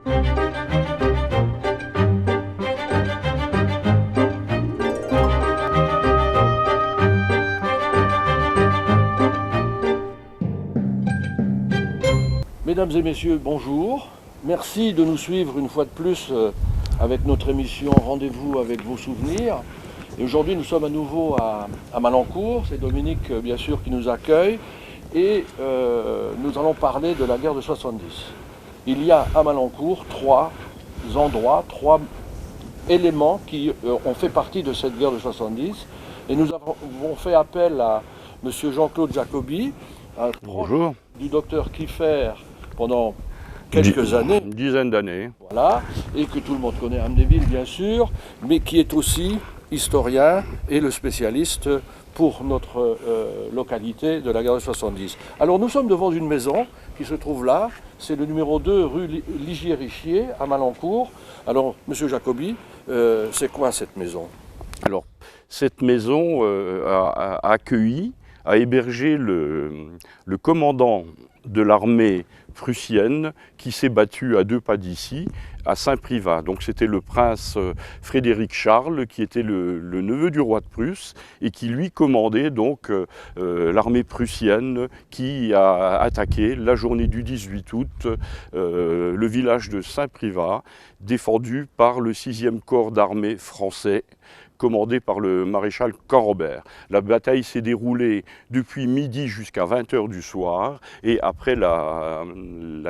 Mesdames et messieurs, bonjour. Merci de nous suivre une fois de plus avec notre émission Rendez-vous avec vos souvenirs. Et aujourd'hui, nous sommes à nouveau à Malancourt. C'est Dominique, bien sûr, qui nous accueille. Et nous allons parler de la guerre de 70. Il y a à Malancourt trois endroits, trois éléments qui ont fait partie de cette guerre de 70. Et nous avons fait appel à M. Jean-Claude Jacobi, un proche du docteur Kiefer pendant quelques années. Une dizaine d'années. Voilà, et que tout le monde connaît, Amnéville bien sûr, mais qui est aussi historien et le spécialiste pour notre localité de la guerre de 70. Alors nous sommes devant une maison qui se trouve là, c'est le numéro 2 rue Ligier-Richier à Malancourt. Alors Monsieur Jacobi, c'est quoi cette maison? Alors cette maison a accueilli, a hébergé le commandant de l'armée prussienne qui s'est battu à 2 pas d'ici, à Saint-Privat. Donc c'était le prince Frédéric Charles qui était le neveu du roi de Prusse et qui lui commandait donc l'armée prussienne qui a attaqué la journée du 18 août le village de Saint-Privat, défendu par le 6e corps d'armée français, commandé par le maréchal Canrobert. La bataille s'est déroulée depuis midi jusqu'à 20h du soir et après la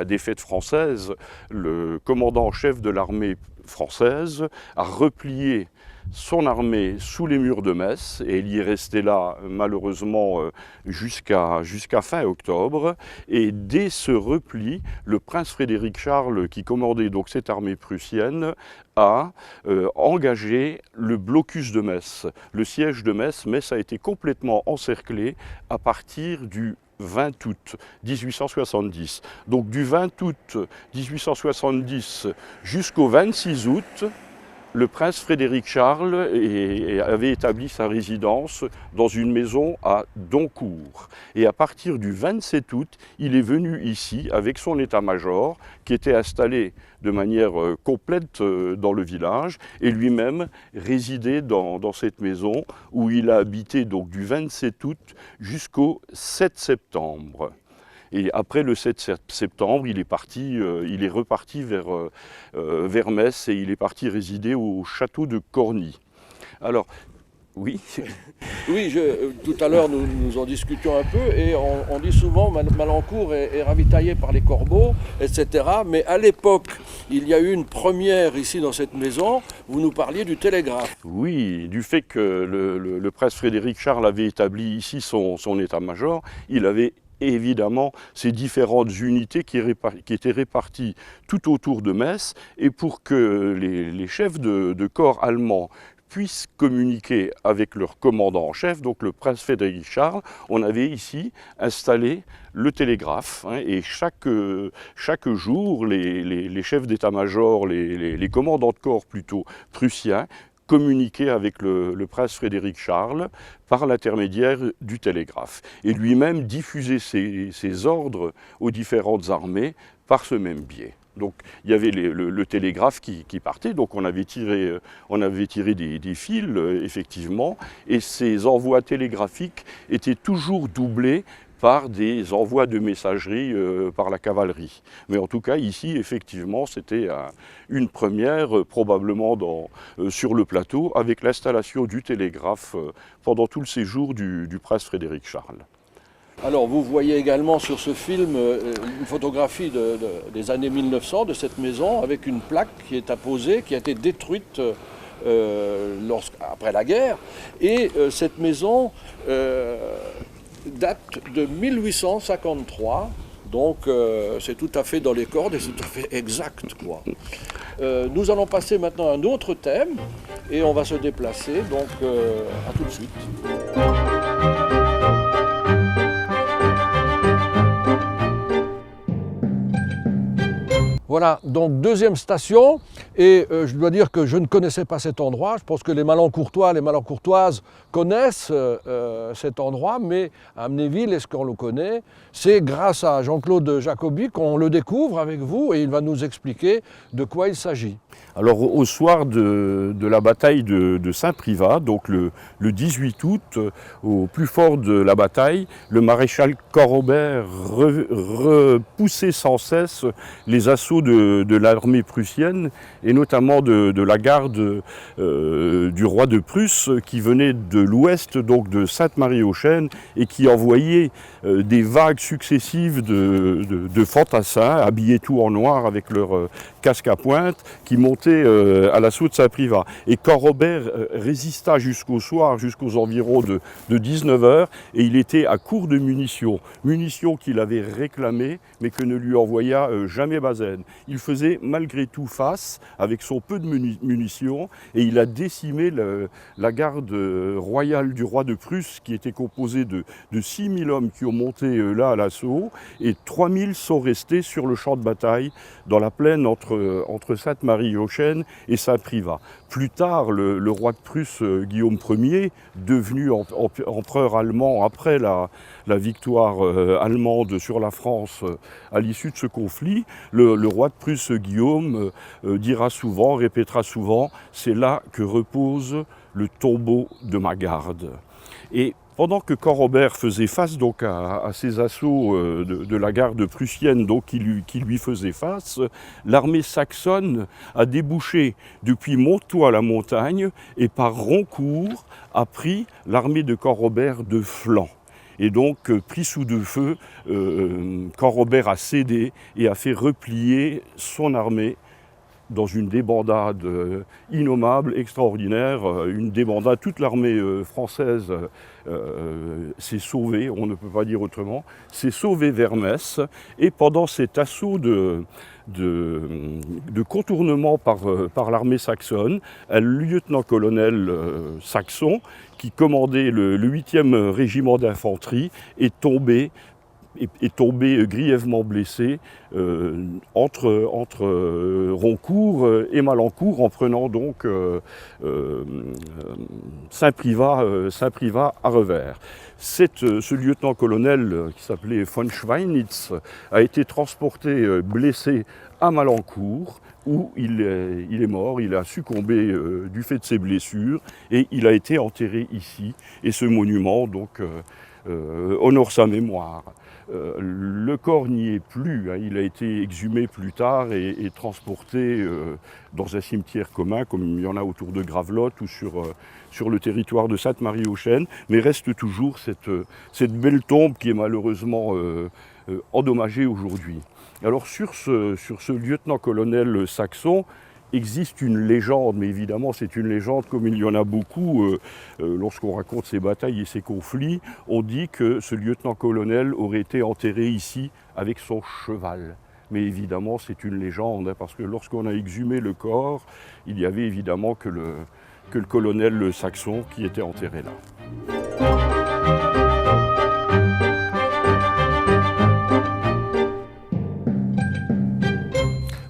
défaite française, le commandant en chef de l'armée française a replié son armée sous les murs de Metz et il y est resté là malheureusement jusqu'à fin octobre. Et dès ce repli, le prince Frédéric Charles, qui commandait donc cette armée prussienne, a engagé le blocus de Metz. Le siège de Metz, Metz a été complètement encerclé à partir du 20 août 1870. Donc du 20 août 1870 jusqu'au 26 août, le prince Frédéric Charles avait établi sa résidence dans une maison à Doncourt. Et à partir du 27 août, il est venu ici avec son état-major qui était installé de manière complète dans le village et lui-même résidait dans cette maison où il a habité donc du 27 août jusqu'au 7 septembre. Et après le 7 septembre, il est reparti vers Metz et il est parti résider au château de Corny. Alors, oui. Oui, tout à l'heure nous en discutions un peu et on dit souvent Malancourt est ravitaillé par les corbeaux, etc. Mais à l'époque, il y a eu une première ici dans cette maison, vous nous parliez du télégraphe. Oui, du fait que le prince Frédéric Charles avait établi ici son état-major, il avait évidemment ces différentes unités qui étaient réparties tout autour de Metz et pour que les chefs de corps allemands puissent communiquer avec leur commandant en chef, donc le prince Frédéric Charles, on avait ici installé le télégraphe et chaque jour les chefs d'état-major, les commandants de corps plutôt prussiens communiquer avec le prince Frédéric Charles par l'intermédiaire du télégraphe et lui-même diffuser ses ordres aux différentes armées par ce même biais. Donc il y avait le télégraphe qui partait, donc on avait tiré des fils effectivement, et ces envois télégraphiques étaient toujours doublés par des envois de messagerie par la cavalerie. Mais en tout cas, ici, effectivement, c'était une première, probablement sur le plateau, avec l'installation du télégraphe pendant tout le séjour du prince Frédéric Charles. Alors, vous voyez également sur ce film une photographie des années 1900 de cette maison, avec une plaque qui est apposée, qui a été détruite après la guerre. Et cette maison date de 1853, donc c'est tout à fait dans les cordes et c'est tout à fait exact, quoi. Nous allons passer maintenant à un autre thème et on va se déplacer, donc à tout de suite. Voilà, donc deuxième station, et je dois dire que je ne connaissais pas cet endroit. Je pense que les Malancourtois, les Malancourtoises connaissent cet endroit, mais à Amnéville, est-ce qu'on le connaît? C'est grâce à Jean-Claude Jacobi qu'on le découvre avec vous, et il va nous expliquer de quoi il s'agit. Alors au soir de la bataille de Saint-Privat, donc le 18 août, au plus fort de la bataille, le maréchal Corrobert repoussait sans cesse les assauts de l'armée prussienne, et notamment de la garde du roi de Prusse qui venait de l'ouest, donc de Sainte-Marie-aux-Chênes, et qui envoyait des vagues successives de fantassins, habillés tout en noir avec leur casque à pointe, qui montaient à l'assaut de Saint-Privat. Et Corrobert résista jusqu'au soir, jusqu'aux environs de 19h, et il était à court de munitions. Munitions qu'il avait réclamées, mais que ne lui envoya jamais Bazaine. Il faisait malgré tout face, avec son peu de munitions, et il a décimé la garde royale du roi de Prusse, qui était composée de 6000 hommes qui ont monté là à l'assaut, et 3000 sont restés sur le champ de bataille, dans la plaine entre Sainte-Marie-aux-Chênes et Saint-Privat. Plus tard, le roi de Prusse, Guillaume Ier, devenu empereur allemand après la victoire allemande sur la France à l'issue de ce conflit, le roi de Prusse, Guillaume, dira souvent, répétera souvent, c'est là que repose le tombeau de ma garde. Et pendant que Corrobert faisait face donc à ces assauts de la garde prussienne donc, qui lui faisait face, l'armée saxonne a débouché depuis Montois-la-Montagne et par Roncourt a pris l'armée de Corrobert de flanc. Et donc, pris sous deux feux, Corrobert a cédé et a fait replier son armée dans une débandade innommable, extraordinaire, une débandade, toute l'armée française s'est sauvée, on ne peut pas dire autrement, s'est sauvée vers Metz, et pendant cet assaut de contournement par l'armée saxonne, un lieutenant-colonel saxon qui commandait le 8e régiment d'infanterie est tombé grièvement blessé entre Roncourt et Malancourt, en prenant donc Saint-Privat à revers. Ce lieutenant-colonel qui s'appelait von Schweinitz a été transporté blessé à Malancourt, où il est mort, il a succombé du fait de ses blessures, et il a été enterré ici. Et ce monument donc honore sa mémoire. Le corps n'y est plus, hein, il a été exhumé plus tard et transporté dans un cimetière commun, comme il y en a autour de Gravelotte ou sur le territoire de Sainte-Marie-aux-Chênes, mais reste toujours cette belle tombe qui est malheureusement endommagée aujourd'hui. Alors sur ce lieutenant-colonel saxon, existe une légende, mais évidemment c'est une légende comme il y en a beaucoup lorsqu'on raconte ces batailles et ces conflits. On dit que ce lieutenant-colonel aurait été enterré ici avec son cheval. Mais évidemment c'est une légende, hein, parce que lorsqu'on a exhumé le corps, il y avait évidemment que le colonel saxon qui était enterré là.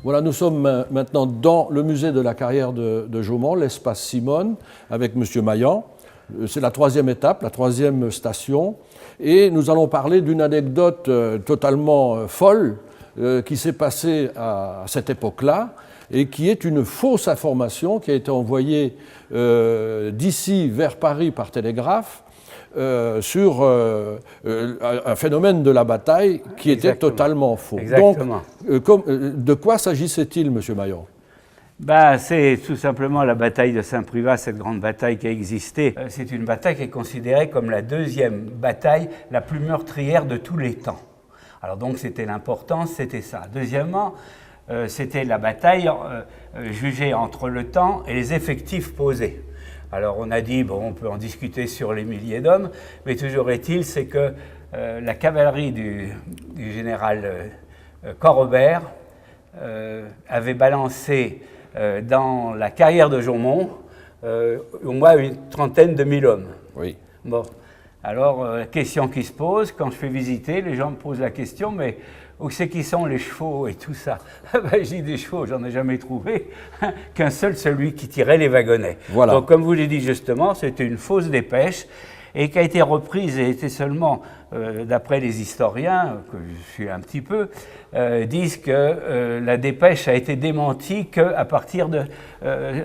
Voilà, nous sommes maintenant dans le musée de la carrière de Jaumont, l'espace Simone, avec M. Maillan. C'est la troisième étape, la troisième station. Et nous allons parler d'une anecdote totalement folle qui s'est passée à cette époque-là et qui est une fausse information qui a été envoyée d'ici vers Paris par télégraphe. Sur un phénomène de la bataille qui était totalement faux. Exactement. Donc, de quoi s'agissait-il, M. Maillan? C'est tout simplement la bataille de Saint-Privat, cette grande bataille qui a existé. C'est une bataille qui est considérée comme la deuxième bataille la plus meurtrière de tous les temps. Alors donc c'était l'importance, c'était ça. Deuxièmement, c'était la bataille jugée entre le temps et les effectifs posés. Alors on a dit, bon, on peut en discuter sur les milliers d'hommes, mais toujours est-il, c'est que la cavalerie du général Corrobert avait balancé dans la carrière de Jaumont au moins une trentaine de mille hommes. Oui. Bon, alors la question qui se pose, quand je fais visiter, les gens me posent la question, mais où c'est qui sont les chevaux et tout ça. Ben, je dis des chevaux, j'en ai jamais trouvé, qu'un seul, celui qui tirait les wagonnets. Voilà. Donc comme vous l'avez dit justement, c'était une fausse dépêche et qui a été reprise et était seulement, d'après les historiens, que je suis un petit peu, disent que la dépêche a été démentie qu'à partir de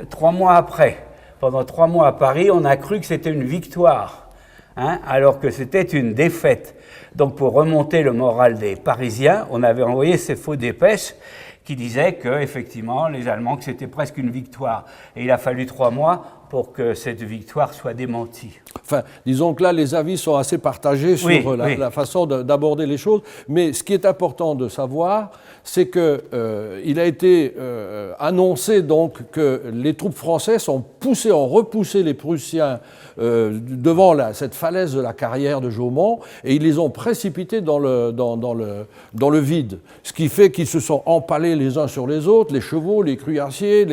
3 mois après. Pendant 3 mois à Paris, on a cru que c'était une victoire, hein, alors que c'était une défaite. Donc pour remonter le moral des Parisiens, on avait envoyé ces faux dépêches qui disaient que, effectivement, les Allemands, que c'était presque une victoire. Et il a fallu 3 mois pour que cette victoire soit démentie. Enfin, disons que là, les avis sont assez partagés sur la façon d'aborder les choses. Mais ce qui est important de savoir, c'est qu'il a été annoncé donc que les troupes françaises ont repoussé les Prussiens devant cette falaise de la carrière de Jaumont, et ils les ont précipités dans le vide. Ce qui fait qu'ils se sont empalés les uns sur les autres, les chevaux, les cuirassiers,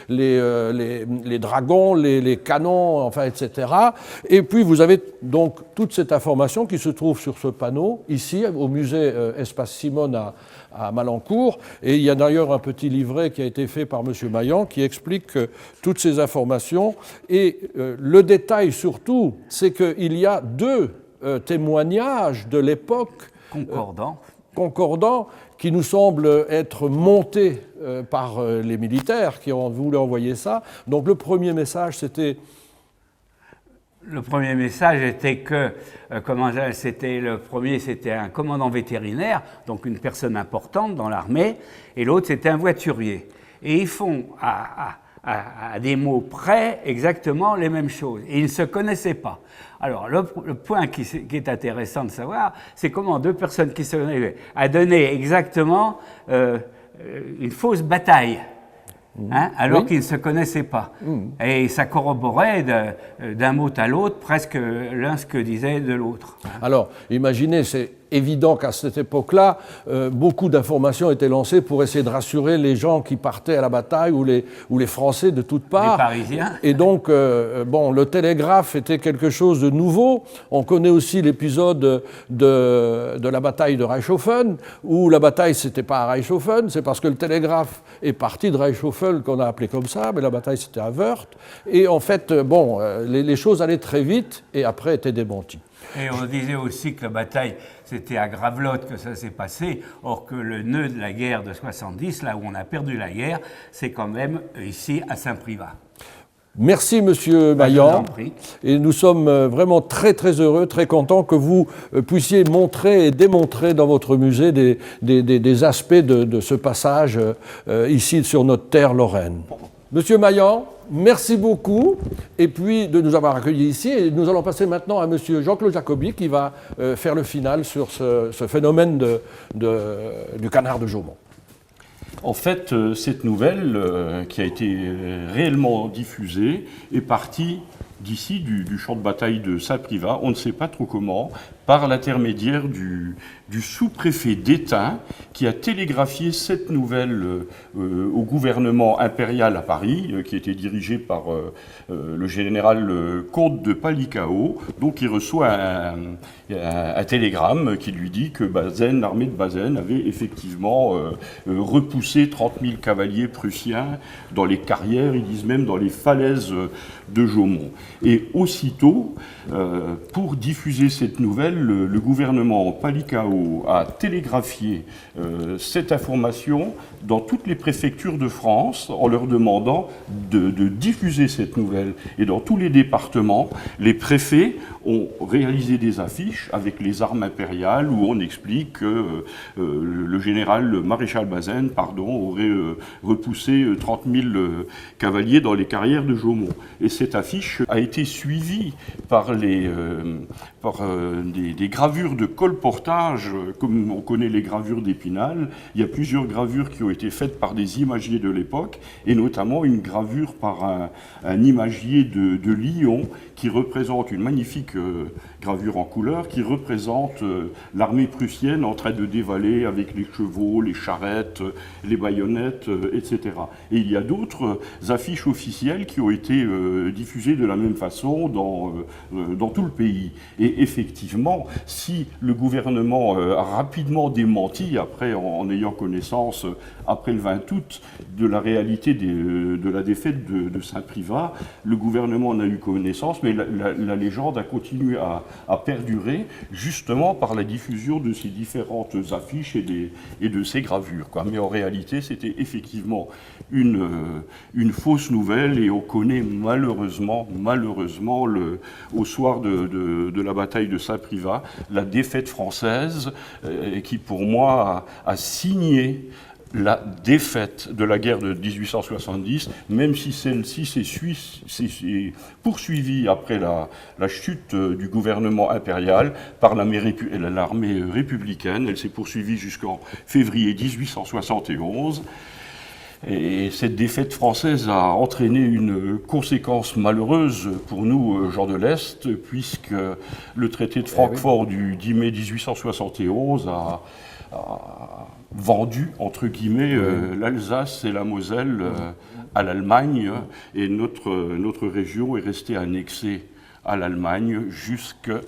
les dragons, les canons, enfin, etc. Et puis vous avez donc toute cette information qui se trouve sur ce panneau, ici, au musée Espace Simone à Malencourt. Et il y a d'ailleurs un petit livret qui a été fait par M. Maillan qui explique toutes ces informations. Et le détail surtout, c'est qu'il y a 2 témoignages de l'époque concordants qui nous semblent être montés par les militaires qui ont voulu envoyer ça. Donc le premier message, c'était... Le premier message était que, c'était un commandant vétérinaire, donc une personne importante dans l'armée, et l'autre c'était un voiturier. Et ils font à des mots près exactement les mêmes choses. Et ils ne se connaissaient pas. Alors le point qui est intéressant de savoir, c'est comment 2 personnes qui se connaissaient a donné exactement une fausse bataille. Hein, alors qu'ils ne se connaissaient pas. Et ça corroborait d'un mot à l'autre presque l'un ce que disait de l'autre. Alors, imaginez, c'est évident qu'à cette époque-là, beaucoup d'informations étaient lancées pour essayer de rassurer les gens qui partaient à la bataille ou les Français de toutes parts. Les Parisiens. Et donc, le télégraphe était quelque chose de nouveau. On connaît aussi l'épisode de la bataille de Reichshoffen, où la bataille, c'était pas à Reichshoffen, c'est parce que le télégraphe est parti de Reichshoffen qu'on a appelé comme ça, mais la bataille, c'était à Wörth. Et en fait, les choses allaient très vite et après étaient démenties. Et on disait aussi que la bataille, c'était à Gravelotte que ça s'est passé, or que le nœud de la guerre de 70, là où on a perdu la guerre, c'est quand même ici à Saint-Privat. Merci Monsieur Maillan, et nous sommes vraiment très très heureux, très contents que vous puissiez montrer et démontrer dans votre musée des aspects de ce passage ici sur notre terre lorraine. Monsieur Maillan, merci beaucoup, et puis de nous avoir accueillis ici. Et nous allons passer maintenant à Monsieur Jean-Claude Jacobi qui va faire le final sur ce phénomène du canard de Jaumont. En fait, cette nouvelle qui a été réellement diffusée est partie d'ici, du champ de bataille de Saint-Privat, on ne sait pas trop comment, par l'intermédiaire du sous-préfet d'Étain qui a télégraphié cette nouvelle au gouvernement impérial à Paris, qui était dirigé par le général comte de Palikao. Donc il reçoit un télégramme qui lui dit que l'armée de Bazaine avait effectivement repoussé 30 000 cavaliers prussiens dans les carrières, ils disent même dans les falaises de Jaumont. Et aussitôt, pour diffuser cette nouvelle, le gouvernement Palikao a télégraphié cette information dans toutes les préfectures de France en leur demandant de diffuser cette nouvelle. Et dans tous les départements, les préfets ont réalisé des affiches avec les armes impériales où on explique que le général le maréchal Bazaine aurait repoussé 30 000 cavaliers dans les carrières de Jaumont. Et cette affiche a été suivie par des gravures de colportage, comme on connaît les gravures d'Épinal. Il y a plusieurs gravures qui ont été faites par des imagiers de l'époque, et notamment une gravure par un imagier de Lyon qui représente une magnifique gravure en couleur, qui représente l'armée prussienne en train de dévaler avec les chevaux, les charrettes, les baïonnettes, etc. Et il y a d'autres affiches officielles qui ont été diffusées de la même même façon dans tout le pays. Et effectivement, si le gouvernement a rapidement démenti, après, en ayant connaissance, après le 20 août, de la réalité de la défaite de Saint-Privat, le gouvernement en a eu connaissance, mais la légende a continué à perdurer, justement par la diffusion de ces différentes affiches et de ces gravures, quoi. Mais en réalité, c'était effectivement une fausse nouvelle, et on connaît malheureusement au soir de la bataille de Saint-Privat, la défaite française, qui pour moi a signé la défaite de la guerre de 1870, même si celle-ci s'est poursuivie après la chute du gouvernement impérial par l'armée républicaine. Elle s'est poursuivie jusqu'en février 1871. Et cette défaite française a entraîné une conséquence malheureuse pour nous, gens de l'Est, puisque le traité de Francfort du 10 mai 1871 a vendu, entre guillemets, l'Alsace et la Moselle à l'Allemagne, et notre région est restée annexée à l'Allemagne jusqu'à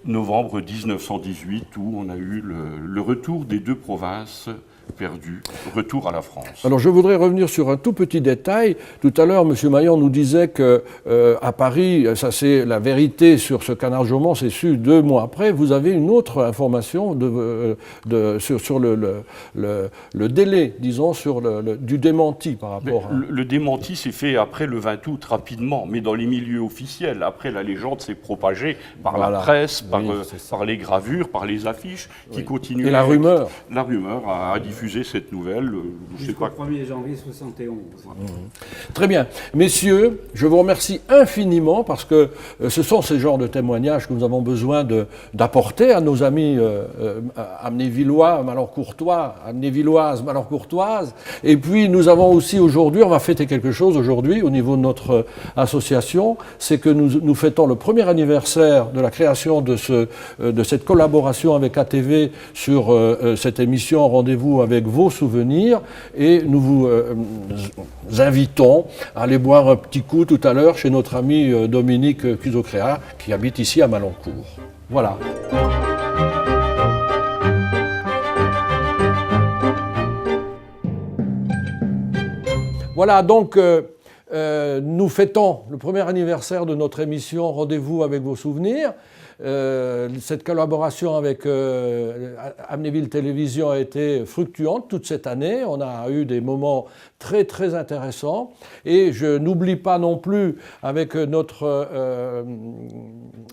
novembre 1918, où on a eu le retour des deux provinces perdu, retour à la France. Alors je voudrais revenir sur un tout petit détail. Tout à l'heure, M. Maillan nous disait qu'à Paris, ça c'est la vérité sur ce canard Jaumont, c'est su 2 mois après. Vous avez une autre information sur le délai, disons, du démenti par rapport à... Le démenti s'est fait après le 20 août, rapidement, mais dans les milieux officiels. Après, la légende s'est propagée par la presse, par les gravures, par les affiches, qui continuaient. Et la rumeur. La rumeur a diffusé cette nouvelle. Jusqu'au 1er janvier 71. Très bien. Messieurs, je vous remercie infiniment parce que ce sont ces genres de témoignages que nous avons besoin d'apporter à nos amis amnévillois, malheur-courtois, amnévilloises, malheur-courtoises. Et puis nous avons aussi aujourd'hui, on va fêter quelque chose aujourd'hui au niveau de notre association, c'est que nous fêtons le 1er anniversaire de la création de cette collaboration avec ATV sur cette émission Rendez-vous avec vos souvenirs, et nous vous invitons à aller boire un petit coup tout à l'heure chez notre ami Dominique Cusocréa qui habite ici à Malancourt. Voilà. Voilà, donc nous fêtons le 1er anniversaire de notre émission Rendez-vous avec vos souvenirs. Cette collaboration avec Amnéville Télévision a été fructuante toute cette année. On a eu des moments très très intéressants, et je n'oublie pas non plus avec notre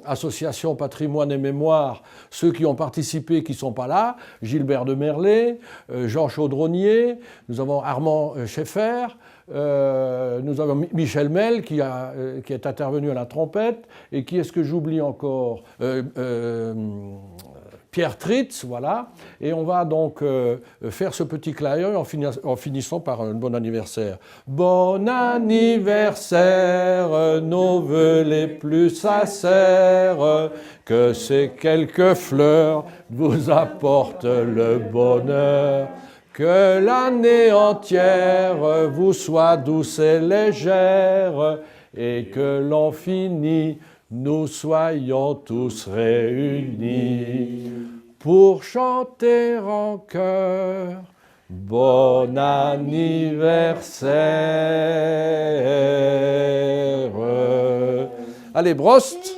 association Patrimoine et Mémoire ceux qui ont participé qui ne sont pas là: Gilbert de Merlet, Jean Chaudronnier, nous avons Armand Scheffer, nous avons Michel Mel qui est intervenu à la trompette, et qui est-ce que j'oublie encore, Pierre Tritz, voilà. Et on va donc faire ce petit clin d'œil en finissant par un bon anniversaire. Bon anniversaire, nos vœux les plus sincères, que ces quelques fleurs vous apportent le bonheur. Que l'année entière vous soit douce et légère, et que l'an fini, nous soyons tous réunis pour chanter en chœur bon anniversaire. Allez, Brost!